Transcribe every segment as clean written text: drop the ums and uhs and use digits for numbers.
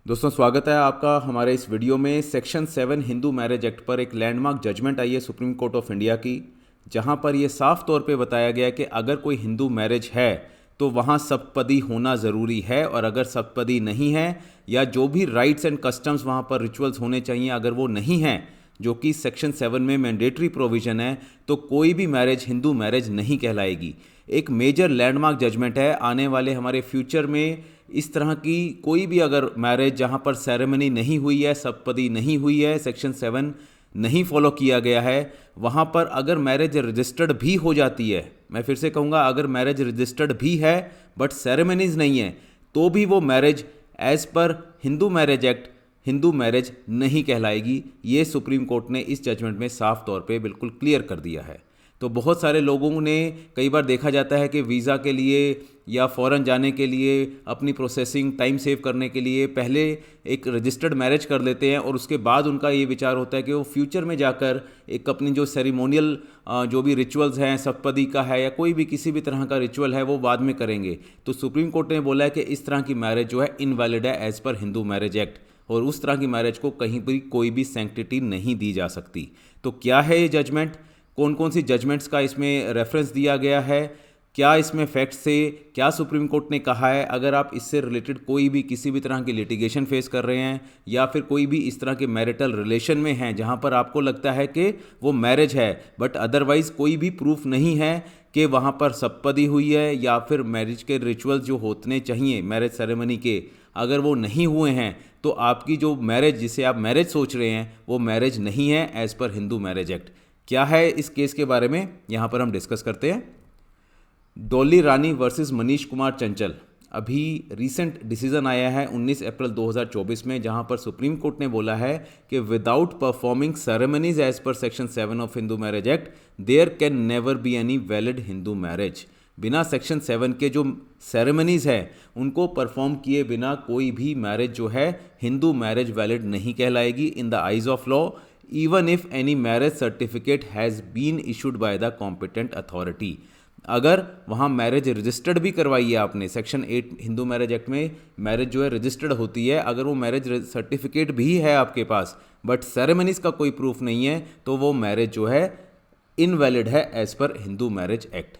दोस्तों स्वागत है आपका हमारे इस वीडियो में। सेक्शन 7 हिंदू मैरिज एक्ट पर एक लैंडमार्क जजमेंट आई है सुप्रीम कोर्ट ऑफ इंडिया की, जहां पर यह साफ तौर पे बताया गया कि अगर कोई हिंदू मैरिज है तो वहां सप्तपदी होना ज़रूरी है, और अगर सप्तपदी नहीं है या जो भी राइट्स एंड कस्टम्स वहां पर रिचुअल्स होने चाहिए अगर वो नहीं हैं, जो कि सेक्शन 7 में मैंडेटरी प्रोविज़न है, तो कोई भी मैरिज हिंदू मैरिज नहीं कहलाएगी। एक मेजर लैंडमार्क जजमेंट है। आने वाले हमारे फ्यूचर में इस तरह की कोई भी अगर मैरिज जहां पर सेरेमनी नहीं हुई है, सप्तपदी नहीं हुई है, सेक्शन 7 नहीं फॉलो किया गया है, वहां पर अगर मैरिज रजिस्टर्ड भी हो जाती है, मैं फिर से कहूँगा अगर मैरिज रजिस्टर्ड भी है बट सेरेमनीज नहीं है, तो भी वो marriage as per Hindu marriage act Hindu marriage नहीं कहलाएगी। ये सुप्रीम कोर्ट ने इस जजमेंट में साफ तौर पे बिल्कुल क्लियर कर दिया है। तो बहुत सारे लोगों ने, कई बार देखा जाता है कि वीज़ा के लिए या फ़ॉरेन जाने के लिए अपनी प्रोसेसिंग टाइम सेव करने के लिए पहले एक रजिस्टर्ड मैरिज कर लेते हैं, और उसके बाद उनका ये विचार होता है कि वो फ्यूचर में जाकर एक अपनी जो सेरिमोनियल जो भी रिचुअल्स हैं, सप्तपदी का है या कोई भी किसी भी तरह का रिचुअल है, वो बाद में करेंगे। तो सुप्रीम कोर्ट ने बोला है कि इस तरह की मैरिज जो है इनवैलिड है as per Hindu marriage act, और उस तरह की मैरिज को कहीं भी कोई भी सैंक्टिटी नहीं दी जा सकती। तो क्या है ये जजमेंट, कौन कौन सी जजमेंट्स का इसमें रेफरेंस दिया गया है, क्या इसमें फैक्ट्स से क्या सुप्रीम कोर्ट ने कहा है, अगर आप इससे रिलेटेड कोई भी किसी भी तरह की लिटिगेशन फेस कर रहे हैं या फिर कोई भी इस तरह के मैरिटल रिलेशन में हैं जहां पर आपको लगता है कि वो मैरिज है बट अदरवाइज़ कोई भी प्रूफ नहीं है कि वहां पर सप्तपदी हुई है, या फिर मैरिज के रिचुअल्स जो होने चाहिए मैरिज सेरेमनी के अगर वो नहीं हुए हैं, तो आपकी जो मैरिज जिसे आप मैरिज सोच रहे हैं वो मैरिज नहीं है as per Hindu marriage act. क्या है इस केस के बारे में यहाँ पर हम डिस्कस करते हैं। डॉली रानी वर्सेस मनीष कुमार चंचल, अभी रीसेंट डिसीजन आया है 19 अप्रैल 2024 में, जहाँ पर सुप्रीम कोर्ट ने बोला है कि without performing ceremonies as per section 7 of Hindu marriage act there can never be any valid Hindu marriage. बिना सेक्शन 7 के जो सेरेमनीज है उनको परफॉर्म किए बिना कोई भी मैरिज जो है हिंदू मैरिज वैलिड नहीं कहलाएगी in the eyes of law, even if any marriage certificate has been issued by the competent authority। अगर वहाँ मैरिज रजिस्टर्ड भी करवाई है आपने, सेक्शन 8 हिंदू मैरिज एक्ट में मैरिज जो है रजिस्टर्ड होती है, अगर वो मैरिज सर्टिफिकेट भी है आपके पास बट सेरेमनीज का कोई प्रूफ नहीं है, तो वो मैरिज जो है इनवैलिड है as per Hindu marriage act.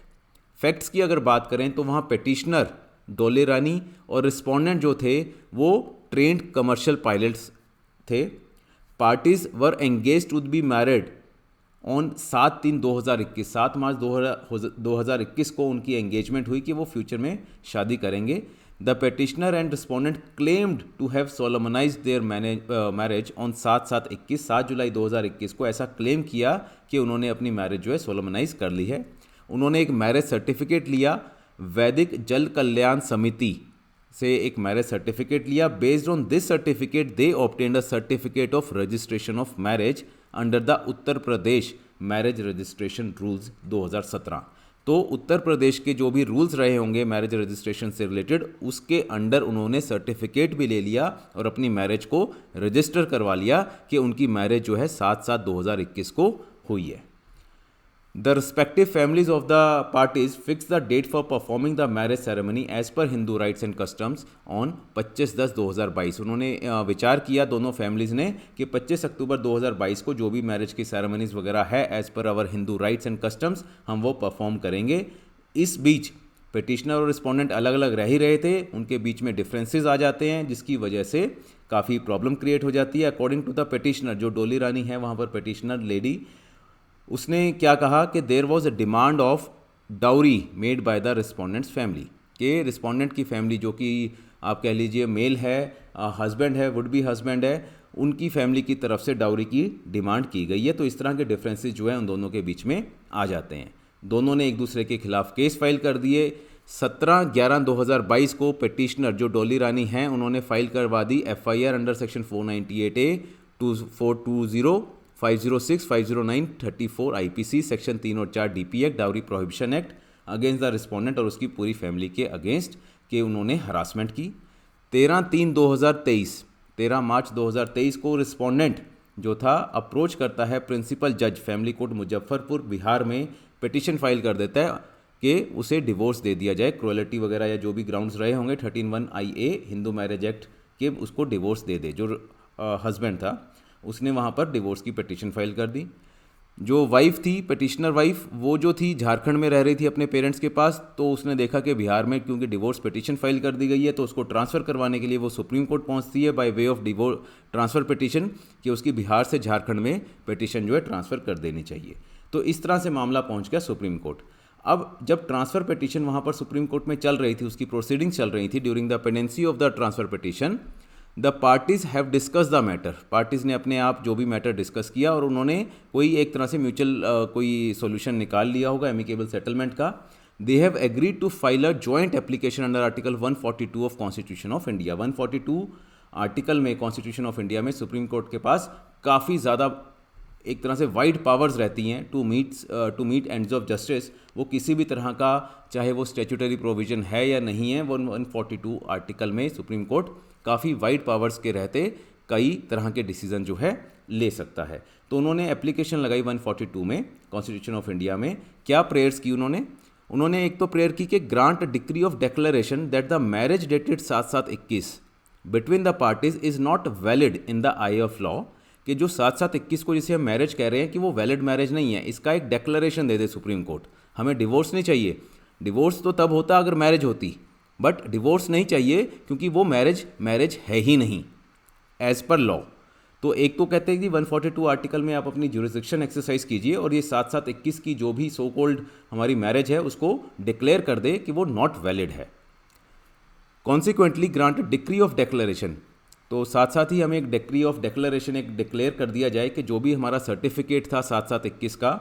Facts की अगर बात करें तो वहाँ पिटिशनर डोले रानी और रिस्पोंडेंट जो थे वो ट्रेंड कमर्शियल पायलट्स थे। Parties were engaged to be married on 7/3/2021, 7 मार्च 2021 को उनकी एंगेजमेंट हुई कि वो फ्यूचर में शादी करेंगे। The petitioner and respondent claimed to have solemnise their marriage on 7/7/21, 7 जुलाई 2021 को ऐसा क्लेम किया कि उन्होंने अपनी मैरिज जो है सोलमनाइज कर ली है। उन्होंने एक मैरिज सर्टिफिकेट लिया, वैदिक जल कल्याण समिति से एक मैरिज सर्टिफिकेट लिया। Based on this certificate they obtained a certificate of registration of marriage under the Uttar Pradesh marriage registration rules 2017। तो उत्तर प्रदेश के जो भी रूल्स रहे होंगे मैरिज रजिस्ट्रेशन से रिलेटेड, उसके अंडर उन्होंने सर्टिफिकेट भी ले लिया और अपनी मैरिज को रजिस्टर करवा लिया कि उनकी मैरिज जो है 7/7/2021 को हुई है। The respective families of the parties fix the date for performing the marriage ceremony as per Hindu rites and customs on 25/10/2022। उन्होंने विचार किया दोनों फैमिलीज़ ने कि 25 अक्टूबर 2022 को जो भी मैरिज की सेरेमनीज वगैरह है as per our Hindu rights and customs हम वो परफॉर्म करेंगे। इस बीच पिटिशनर और रिस्पोंडेंट अलग अलग रह ही रहे थे, उनके बीच में डिफरेंसेस आ जाते हैं जिसकी वजह से काफ़ी प्रॉब्लम क्रिएट हो जाती है। अकॉर्डिंग टू द पिटिशनर, जो डोली रानी है वहाँ पर पिटिशनर लेडी, उसने क्या कहा कि there was a demand of dowry made by the respondent's family, के रिस्पोंडेंट की फैमिली जो कि आप कह लीजिए मेल है, हस्बैंड है, वुड बी हस्बैंड है, उनकी फैमिली की तरफ से डाउरी की डिमांड की गई है। तो इस तरह के डिफरेंसेस जो है उन दोनों के बीच में आ जाते हैं। दोनों ने एक दूसरे के खिलाफ केस फाइल कर दिए। 17/11/2022 को पिटिशनर जो डोली रानी हैं उन्होंने फाइल करवा दी FIR under section 498A 2420 506 509 34 IPC section 3 और 4 DP act dowry prohibition act against the respondent और उसकी पूरी फैमिली के अगेंस्ट के उन्होंने हरासमेंट की। 13 मार्च 2023 को रिस्पोंडेंट जो था अप्रोच करता है प्रिंसिपल जज फैमिली कोर्ट मुजफ्फरपुर बिहार में, पिटिशन फाइल कर देता है कि उसे डिवोर्स दे दिया जाए, क्रुएलिटी वगैरह या जो भी ग्राउंड्स रहे होंगे 13(1) IA हिंदू मैरिज एक्ट कि उसको डिवोर्स दे दे। जो हस्बैंड था उसने वहाँ पर डिवोर्स की पिटीशन फाइल कर दी। जो वाइफ थी, पिटिशनर वाइफ, वो जो थी झारखंड में रह रही थी अपने पेरेंट्स के पास, तो उसने देखा कि बिहार में क्योंकि डिवोर्स पिटीशन फाइल कर दी गई है तो उसको ट्रांसफ़र करवाने के लिए वो सुप्रीम कोर्ट पहुंचती है by way of divorce transfer petition, कि उसकी बिहार से झारखंड में पिटीशन जो है ट्रांसफ़र कर देनी चाहिए। तो इस तरह से मामला पहुंच गया सुप्रीम कोर्ट। अब जब ट्रांसफ़र पिटीशन वहाँ पर सुप्रीम कोर्ट में चल रही थी, उसकी प्रोसीडिंग्स चल रही थी, during the pendency of the transfer petition the parties have discuss the matter. Parties ने अपने आप जो भी मैटर डिस्कस किया और उन्होंने कोई एक तरह से म्यूचुअल कोई सॉल्यूशन निकाल लिया होगा एमिकेबल सेटलमेंट का। They have agreed to file a joint application under article 142 of constitution of India. 142 article में कॉन्स्टिट्यूशन ऑफ इंडिया में सुप्रीम कोर्ट के पास काफ़ी ज़्यादा एक तरह से वाइड पावर्स रहती हैं to meet ends of justice. वो किसी भी तरह का, चाहे वो स्टैट्यूटरी प्रोविजन है या नहीं है, 142 आर्टिकल में सुप्रीम कोर्ट काफ़ी वाइड पावर्स के रहते कई तरह के डिसीजन जो है ले सकता है। तो उन्होंने एप्लीकेशन लगाई 142 में कॉन्स्टिट्यूशन ऑफ इंडिया में। क्या प्रेयर्स की उन्होंने एक तो प्रेयर की कि grant decree of declaration that the marriage dated 7/7/21 between the parties is not valid in the eye of law, कि जो 7/7/21 को जिसे हम मैरिज कह रहे हैं कि वो वैलिड मैरिज नहीं है, इसका एक डेक्लेरेशन दे दे सुप्रीम कोर्ट। हमें डिवोर्स नहीं चाहिए, डिवोर्स तो तब होता अगर मैरिज होती, बट डिवोर्स नहीं चाहिए क्योंकि वो मैरिज है ही नहीं एज पर लॉ। तो एक तो कहते हैं कि 142 आर्टिकल में आप अपनी ज्यूरिसडिक्शन एक्सरसाइज कीजिए और ये 7/7/21 की जो भी सो कॉल्ड हमारी मैरिज है उसको डिक्लेयर कर दे कि वो नॉट वैलिड है। Consequently grant decree of declaration, तो साथ साथ ही हमें एक डिक्री ऑफ डिक्लेरेशन एक डिक्लेयर कर दिया जाए कि जो भी हमारा सर्टिफिकेट था 7/7/21 का,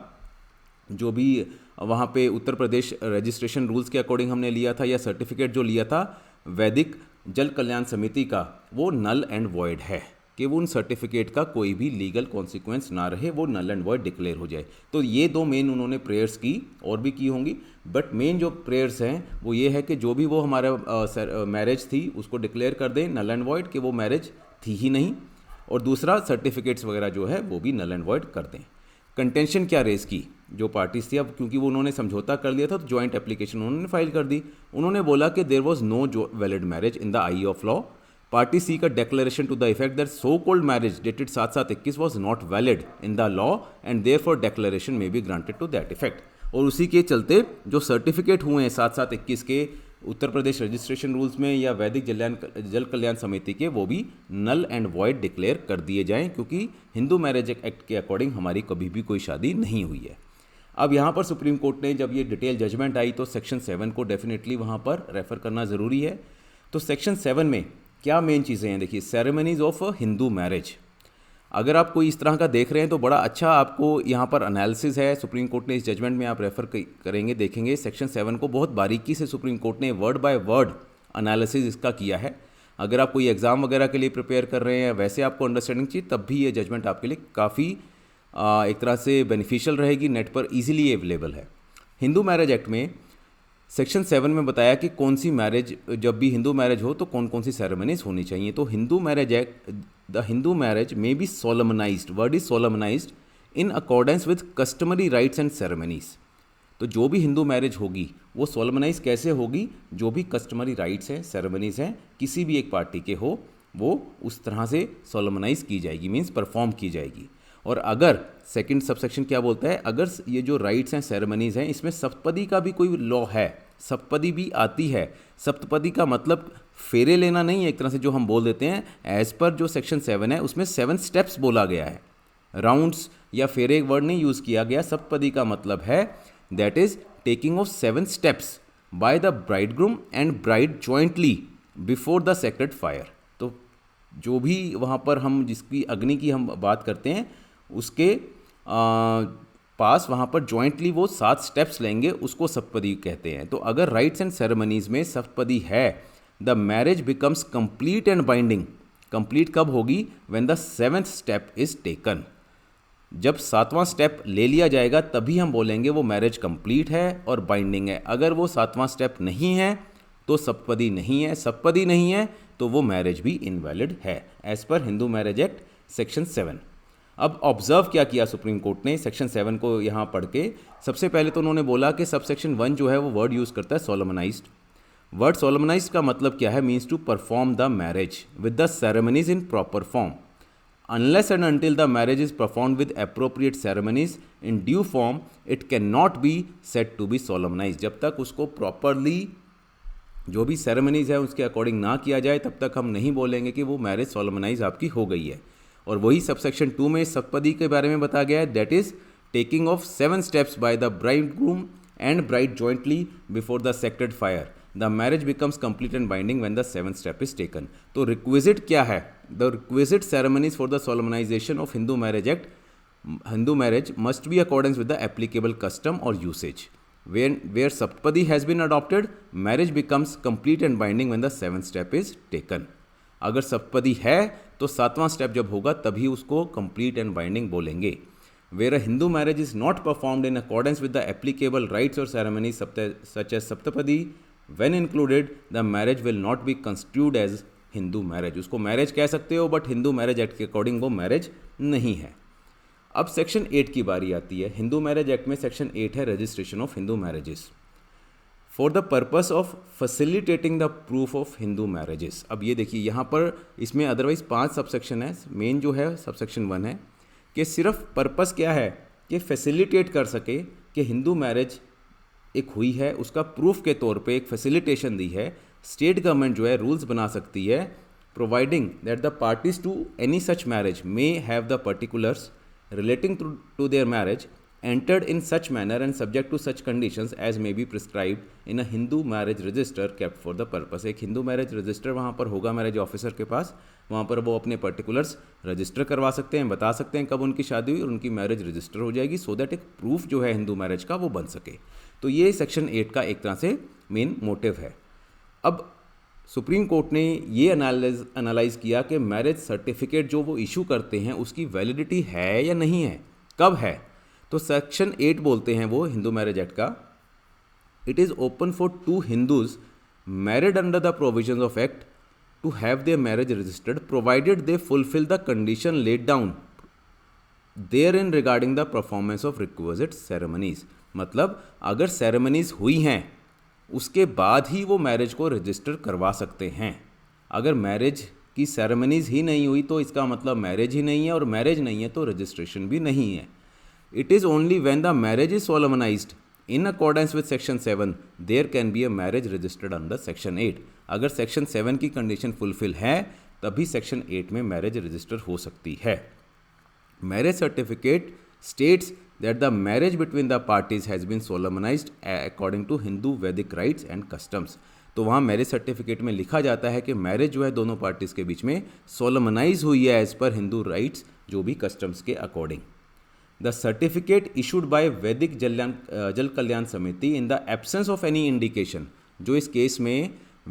जो भी वहाँ पे उत्तर प्रदेश रजिस्ट्रेशन रूल्स के अकॉर्डिंग हमने लिया था, या सर्टिफिकेट जो लिया था वैदिक जल कल्याण समिति का, वो नल एंड वॉइड है, कि वो उन सर्टिफिकेट का कोई भी लीगल कॉन्सिक्वेंस ना रहे, वो नल एंड वॉइड डिक्लेयर हो जाए। तो ये दो मेन उन्होंने प्रेयर्स की, और भी की होंगी, बट मेन जो प्रेयर्स हैं वो ये है कि जो भी वो हमारा मैरिज थी उसको डिक्लेयर कर दें नल एंड वॉइड, कि वो मैरिज थी ही नहीं, और दूसरा सर्टिफिकेट्स वगैरह जो है वो भी नल एंड वॉइड कर दें। कंटेंशन क्या रेज की जो पार्टीज थी, अब क्योंकि वो उन्होंने समझौता कर लिया था तो जॉइंट एप्लीकेशन उन्होंने फाइल कर दी। उन्होंने बोला कि there was no valid marriage in the eye of law. Party seek a declaration to the effect that so called marriage dated 7/7/21 was not valid in the law and therefore declaration may be granted to that effect. और उसी के चलते जो certificate हुए हैं 7/7/21 के Uttar Pradesh registration rules में या वैदिक जल कल्याण समिति के, वो भी नल एंड वॉइड डिक्लेयर कर दिए जाएं, क्योंकि हिंदू मैरिज एक्ट के अकॉर्डिंग हमारी कभी भी कोई शादी नहीं हुई है। अब यहाँ पर सुप्रीम कोर्ट ने जब ये डिटेल जजमेंट आई तो सेक्शन 7 को डेफिनेटली वहाँ पर रेफ़र करना ज़रूरी है। तो सेक्शन 7 में क्या मेन चीज़ें हैं, देखिए, सेरेमनीज़ ऑफ हिंदू मैरिज। अगर आप कोई इस तरह का देख रहे हैं तो बड़ा अच्छा आपको यहाँ पर एनालिसिस है, सुप्रीम कोर्ट ने इस जजमेंट में आप रेफ़र करेंगे, देखेंगे सेक्शन 7 को बहुत बारीकी से सुप्रीम कोर्ट ने वर्ड बाय वर्ड एनालिसिस इसका किया है। अगर आप कोई एग्ज़ाम वगैरह के लिए प्रिपेयर कर रहे हैं, वैसे आपको अंडरस्टैंडिंग चाहिए, तब भी ये जजमेंट आपके लिए काफ़ी एक तरह से बेनिफिशियल रहेगी, नेट पर ईजिली अवेलेबल है। हिंदू मैरिज एक्ट में सेक्शन 7 में बताया कि कौन सी मैरिज, जब भी हिंदू मैरिज हो तो कौन कौन सी सेरेमनीज होनी चाहिए। तो Hindu marriage act, the Hindu marriage may be solemnized, word is solemnized in accordance with customary rites and ceremonies. तो जो भी हिंदू मैरिज होगी वो सोलमनाइज कैसे होगी, जो भी कस्टमरी राइट्स हैं, सेरेमनीज हैं, किसी भी एक पार्टी के हो, वो उस तरह से सोलमनाइज की जाएगी, मीन्स परफॉर्म की जाएगी। और अगर सेकंड सबसेक्शन क्या बोलता है, अगर ये जो राइट्स हैं, सेरेमनीज हैं, इसमें सप्तपदी का भी कोई लॉ है, सप्तपदी भी आती है। सप्तपदी का मतलब फेरे लेना नहीं है, एक तरह से जो हम बोल देते हैं, एज पर जो सेक्शन 7 है उसमें 7 स्टेप्स बोला गया है, राउंड्स या फेरे वर्ड नहीं यूज़ किया गया। सप्तपदी का मतलब है that is taking of 7 steps by the bridegroom and bride jointly before the sacred fire. तो जो भी वहाँ पर हम जिसकी अग्नि की हम बात करते हैं उसके पास वहाँ पर जॉइंटली वो 7 स्टेप्स लेंगे, उसको सप्तपदी कहते हैं। तो अगर राइट्स एंड सेरेमनीज में सप्तपदी है, the marriage becomes complete and binding. Complete कब होगी, when the 7th step is taken. जब 7वां स्टेप ले लिया जाएगा तभी हम बोलेंगे वो मैरिज कंप्लीट है और बाइंडिंग है। अगर वो 7वां स्टेप नहीं है तो सप्तपदी नहीं है, सप्तपदी नहीं है तो वो मैरिज भी इनवैलिड है, as per Hindu marriage act section 7। अब ऑब्जर्व क्या किया सुप्रीम कोर्ट ने सेक्शन 7 को यहाँ पढ़ के, सबसे पहले तो उन्होंने बोला कि सब सेक्शन 1 जो है वो वर्ड यूज़ करता है सोलमनाइज्ड। वर्ड सोलमनाइज का मतलब क्या है? Means to perform the marriage with the ceremonies in proper form. Unless and until the marriage is performed with appropriate ceremonies in due form, it cannot be said to be solemnized. जब तक उसको properly जो भी ceremonies है उसके according ना किया जाए तब तक हम नहीं बोलेंगे कि वो मैरिज सोलमनाइज आपकी हो गई है. और वही सबसेक्शन 2 में सप्तपदी के बारे में बताया गया है, that is taking of 7 steps by the bridegroom and bride jointly before the sacred fire. The marriage becomes complete and binding when the 7th step is taken. तो रिक्विजिट क्या है? The requisite ceremonies for the solemnization of Hindu marriage act, Hindu marriage must be accordance with the applicable custom और usage. Where Saptapadi has been adopted, marriage becomes complete and binding when the 7th step is taken. अगर सप्तपदी है तो 7वां step जब होगा तभी उसको complete and binding बोलेंगे. Where a Hindu marriage is not performed in accordance with the applicable rites or ceremonies such as Saptapadi, when included, the marriage will not be construed as Hindu marriage. उसको marriage कह सकते हो but Hindu marriage act के according वो marriage नहीं है. अब section 8 की बारी आती है. हिंदू मैरिज एक्ट में सेक्शन 8 है registration of Hindu marriages for the purpose of facilitating the proof of Hindu marriages. अब ये देखिए यहाँ पर इसमें अदरवाइज 5 सबसेक्शन है. मेन जो है सबसेक्शन 1 है कि सिर्फ पर्पस क्या है कि फैसिलिटेट कर सके कि हिंदू मैरिज एक हुई है, उसका प्रूफ के तौर पे एक फैसिलिटेशन दी है. स्टेट गवर्नमेंट जो है रूल्स बना सकती है providing that the parties to any such marriage may have the particulars relating to their marriage entered in such manner and subject to such conditions as may be prescribed in a Hindu marriage register kept for the purpose. एक Hindu marriage register वहाँ पर होगा marriage officer के पास, वहाँ पर वो अपने particulars register करवा सकते हैं, बता सकते हैं कब उनकी शादी हुई और उनकी मैरिज रजिस्टर हो जाएगी सो दैट एक प्रूफ जो है हिंदू मैरिज का वो बन सके. तो ये सेक्शन 8 का एक तरह से मेन मोटिव है. अब सुप्रीम कोर्ट ने ये एनालाइज किया कि मैरिज सर्टिफिकेट जो वो इशू करते हैं उसकी वैलिडिटी है या नहीं है, कब है. तो सेक्शन 8 बोलते हैं वो हिंदू मैरिज एक्ट का, it is open for 2 Hindus married under the provisions of act to have their marriage registered provided they fulfil the condition laid down therein regarding the performance of requisite ceremonies. मतलब अगर ceremonies हुई हैं उसके बाद ही वो marriage को register करवा सकते हैं. अगर मैरिज की सेरेमनीज ही नहीं हुई तो इसका मतलब मैरिज ही नहीं है, और मैरिज नहीं है तो रजिस्ट्रेशन भी नहीं है. It is only when the marriage is solemnized in accordance with section 7 there can be a marriage registered under section 8. अगर सेक्शन 7 की कंडीशन फुलफिल है तभी सेक्शन 8 में मैरिज रजिस्टर हो सकती है. Marriage certificate states that the marriage between the parties has been solemnized according to Hindu Vedic rites and customs. तो वहाँ मैरिज सर्टिफिकेट में लिखा जाता है कि मैरिज जो है दोनों पार्टीज़ के बीच में सोलमनाइज हुई है एज पर हिंदू राइट्स जो भी कस्टम्स के according. The certificate issued by वैदिक जल कल्याण समिति in the absence of any indication. जो इस केस में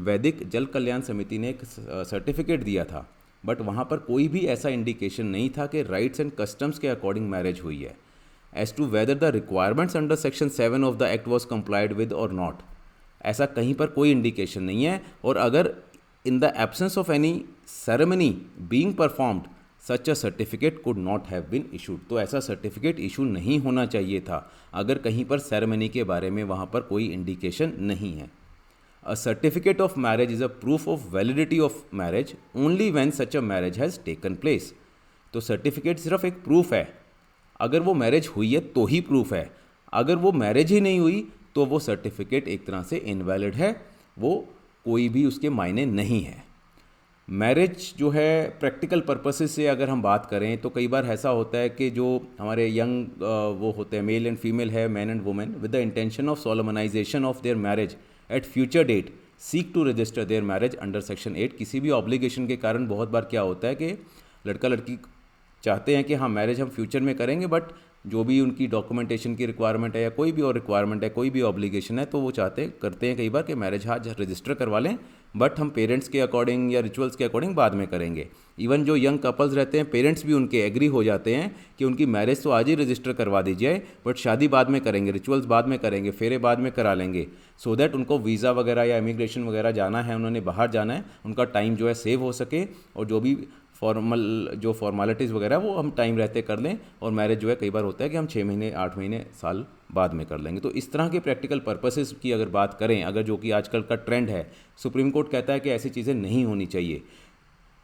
वैदिक जल कल्याण समिति ने एक सर्टिफिकेट दिया था बट वहाँ पर कोई भी ऐसा इंडिकेशन नहीं था कि राइट्स एंड कस्टम्स के अकॉर्डिंग मैरिज हुई है. As to whether the requirements under section 7 of the act was complied with or not, ऐसा कहीं पर कोई इंडिकेशन नहीं है. और अगर in the absence of any ceremony being performed such a certificate could not have been issued. तो ऐसा सर्टिफिकेट इशू नहीं होना चाहिए था अगर कहीं पर सेरेमनी के बारे में वहाँ पर कोई इंडिकेशन नहीं है. A certificate of marriage is a proof of validity of marriage only when such a marriage has taken place. तो सर्टिफिकेट सिर्फ एक प्रूफ है, अगर वो मैरिज हुई है तो ही प्रूफ है. अगर वो मैरिज ही नहीं हुई तो वो सर्टिफिकेट एक तरह से इनवैलिड है, वो कोई भी उसके मायने नहीं है. मैरिज जो है प्रैक्टिकल पर्पसेस से अगर हम बात करें तो कई बार ऐसा होता है कि जो हमारे यंग वो होते हैं मेल एंड फीमेल है, man and women, with the intention of solemnization of their marriage at future date seek to register their marriage under section 8. किसी भी ऑब्लिगेशन के कारण बहुत बार क्या होता है कि लड़का लड़की चाहते हैं कि हाँ मैरिज हम फ्यूचर में करेंगे बट जो भी उनकी डॉक्यूमेंटेशन की रिक्वायरमेंट है या कोई भी और रिक्वायरमेंट है, कोई भी ऑब्लिगेशन है तो वो करते हैं कई बार कि मैरिज हाँ रजिस्टर करवा लें बट हम पेरेंट्स के अकॉर्डिंग या रिचुअल्स के अकॉर्डिंग बाद में करेंगे. इवन जो यंग कपल्स रहते हैं पेरेंट्स भी उनके एग्री हो जाते हैं कि उनकी मैरिज तो आज ही रजिस्टर करवा दीजिए बट शादी बाद में करेंगे, रिचुअल्स बाद में करेंगे, फेरे बाद में करा लेंगे सो दैट उनको वीज़ा वगैरह या इमिग्रेशन वगैरह जाना है, उन्होंने बाहर जाना है, उनका टाइम जो है सेव हो सके और जो भी फॉर्मल जो फॉर्मेलिटीज़ वगैरह वो हम टाइम रहते कर लें, और मैरिज जो है कई बार होता है कि हम 6 महीने 8 महीने साल बाद में कर लेंगे। तो इस तरह के प्रैक्टिकल पर्पसेस की अगर बात करें, अगर जो कि आजकल का ट्रेंड है, सुप्रीम कोर्ट कहता है कि ऐसी चीज़ें नहीं होनी चाहिए।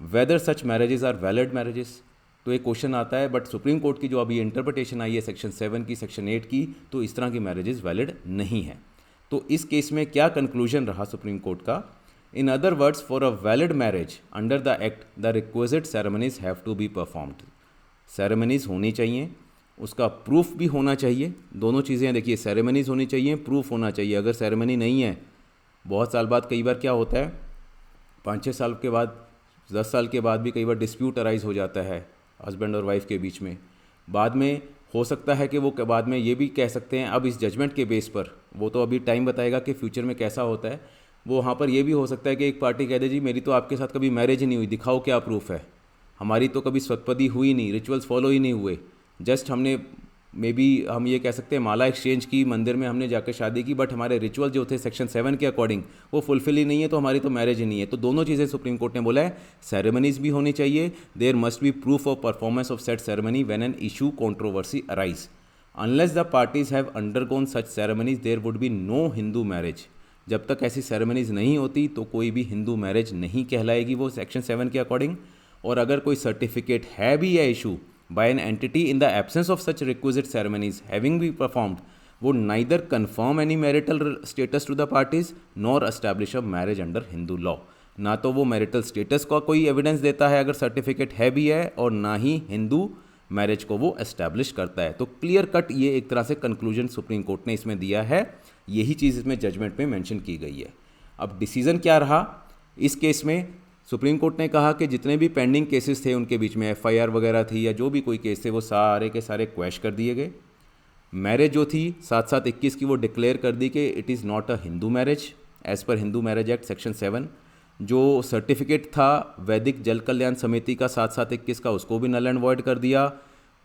Whether such marriages are valid marriages, तो एक क्वेश्चन आता है, बट सुप्रीम कोर्ट की जो अभी इंटरप्रिटेशन आई है सेक्शन 7 की, सेक्शन 8 की, तो इस तरह की मैरिजेस वैलिड नहीं है। तो इस केस में क्या कंक्लूजन रहा सुप्रीम कोर्ट का? In other words, for a valid marriage under the act the requisite ceremonies have to be performed. Ceremonies होनी चाहिए, उसका प्रूफ भी होना चाहिए। दोनों चीज़ें देखिए, सेरेमनीज होनी चाहिए, प्रूफ होना चाहिए। अगर सेरेमनी नहीं है, बहुत साल बाद कई बार क्या होता है, 5-6 साल के बाद, 10 साल के बाद भी कई बार डिस्प्यूट अराइज हो जाता है हस्बैंड और वाइफ के बीच में। बाद में हो सकता है कि वो बाद में ये भी कह सकते हैं, अब इस जजमेंट के बेस पर, वो तो अभी टाइम बताएगा कि फ्यूचर में कैसा होता है, वो वहाँ पर ये भी हो सकता है कि एक पार्टी कह दे, जी मेरी तो आपके साथ कभी मैरिज ही नहीं हुई, दिखाओ क्या प्रूफ है, हमारी तो कभी सप्तपदी हुई नहीं, रिचुअल्स फॉलो ही नहीं हुए, जस्ट हमने मे बी हम ये कह सकते हैं माला एक्सचेंज की, मंदिर में हमने जाकर शादी की, बट हमारे रिचुअल जो थे सेक्शन 7 के अकॉर्डिंग वो फुलफिल ही नहीं है, तो हमारी तो मैरिज ही नहीं है। तो दोनों चीज़ें सुप्रीम कोर्ट ने बोला है, सेरेमनीज भी होनी चाहिए, there must be proof of performance of set ceremony when an issue controversy arise. Unless the parties have undergone such ceremonies there would be no Hindu marriage. जब तक ऐसी सेरेमनीज नहीं होती तो कोई भी हिंदू मैरिज नहीं कहलाएगी वो सेक्शन 7 के अकॉर्डिंग। और अगर कोई सर्टिफिकेट है भी या issue by an entity in the absence of such requisite ceremonies having been performed would neither confirm any marital status to the parties nor establish a marriage under Hindu law। ना तो वो marital status का कोई evidence देता है अगर certificate है भी है, और ना ही हिंदू मैरिज को वो एस्टैब्लिश करता है। तो क्लियर कट ये एक तरह से कंक्लूजन सुप्रीम कोर्ट ने इसमें दिया है, यही चीज़ इसमें जजमेंट में मेंशन की गई है। अब डिसीजन क्या रहा इस केस में? सुप्रीम कोर्ट ने कहा कि जितने भी पेंडिंग केसेस थे उनके बीच में एफआईआर वगैरह थी या जो भी कोई केस थे, वो सारे के सारे क्वैश कर दिए गए। मैरिज जो थी 7/7/21 की वो डिक्लेयर कर दी कि it is not a Hindu marriage as per Hindu marriage act section 7। जो सर्टिफिकेट था वैदिक जल कल्याण समिति का 7/7/21 का, उसको भी नल एंड वॉइड कर दिया।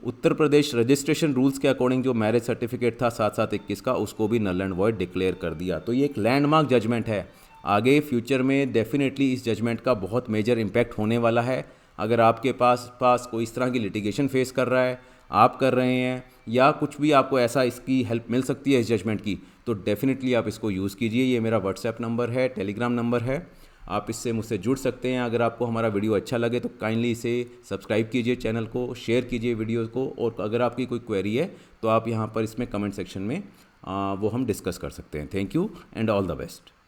उत्तर प्रदेश रजिस्ट्रेशन रूल्स के अकॉर्डिंग जो मैरिज सर्टिफिकेट था 7/7/21 का, उसको भी नल एंड वॉइड डिक्लेयर कर दिया। तो ये एक लैंडमार्क जजमेंट है। आगे फ्यूचर में डेफिनेटली इस जजमेंट का बहुत मेजर इम्पैक्ट होने वाला है। अगर आपके पास कोई इस तरह की लिटिगेशन फेस कर रहा है, आप कर रहे हैं, या कुछ भी आपको ऐसा इसकी हेल्प मिल सकती है इस जजमेंट की, तो डेफिनेटली आप इसको यूज़ कीजिए। ये मेरा व्हाट्सएप नंबर है, टेलीग्राम नंबर है, आप इससे मुझसे जुड़ सकते हैं। अगर आपको हमारा वीडियो अच्छा लगे तो काइंडली इसे सब्सक्राइब कीजिए, चैनल को शेयर कीजिए वीडियो को, और अगर आपकी कोई क्वेरी है तो आप यहाँ पर इसमें कमेंट सेक्शन में वो हम डिस्कस कर सकते हैं। Thank you and all the best.